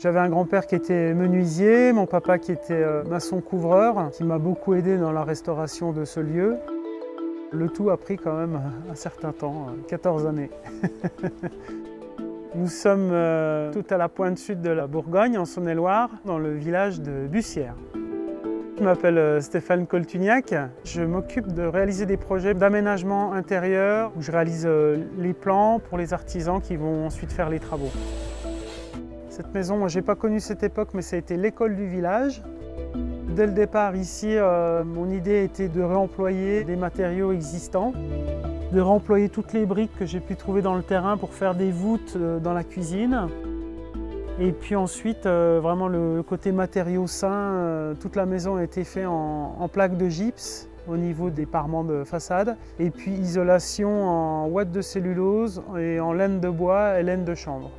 J'avais un grand-père qui était menuisier, mon papa qui était maçon-couvreur, qui m'a beaucoup aidé dans la restauration de ce lieu. Le tout a pris quand même un certain temps, 14 années. Nous sommes tout à la pointe sud de la Bourgogne, en Saône-et-Loire, dans le village de Bussière. Je m'appelle Stéphane Coltuniac. Je m'occupe de réaliser des projets d'aménagement intérieur où je réalise les plans pour les artisans qui vont ensuite faire les travaux. Cette maison, je n'ai pas connu cette époque, mais ça a été l'école du village. Dès le départ ici, mon idée était de réemployer des matériaux existants, de réemployer toutes les briques que j'ai pu trouver dans le terrain pour faire des voûtes dans la cuisine. Et puis ensuite, vraiment le côté matériaux sains, toute la maison a été faite en plaques de gypse au niveau des parements de façade. Et puis isolation en ouate de cellulose et en laine de bois et laine de chanvre.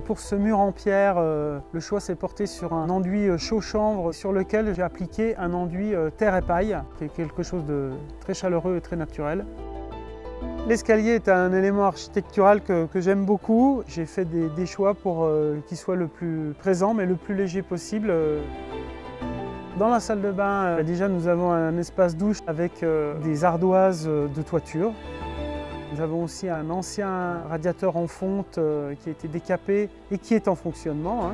Pour ce mur en pierre, le choix s'est porté sur un enduit chaud-chanvre sur lequel j'ai appliqué un enduit terre et paille, qui est quelque chose de très chaleureux et très naturel. L'escalier est un élément architectural que j'aime beaucoup. J'ai fait des choix pour qu'il soit le plus présent mais le plus léger possible. Dans la salle de bain, déjà nous avons un espace douche avec des ardoises de toiture. Nous avons aussi un ancien radiateur en fonte qui a été décapé et qui est en fonctionnement.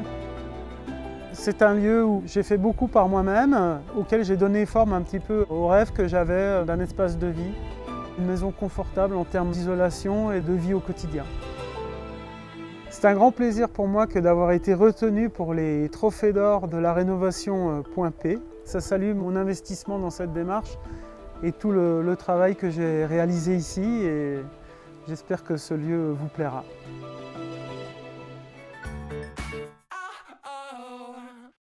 C'est un lieu où j'ai fait beaucoup par moi-même, auquel j'ai donné forme un petit peu au rêve que j'avais d'un espace de vie. Une maison confortable en termes d'isolation et de vie au quotidien. C'est un grand plaisir pour moi que d'avoir été retenu pour les trophées d'or de la rénovation Point P. Ça salue mon investissement dans cette démarche et tout le travail que j'ai réalisé ici, et j'espère que ce lieu vous plaira.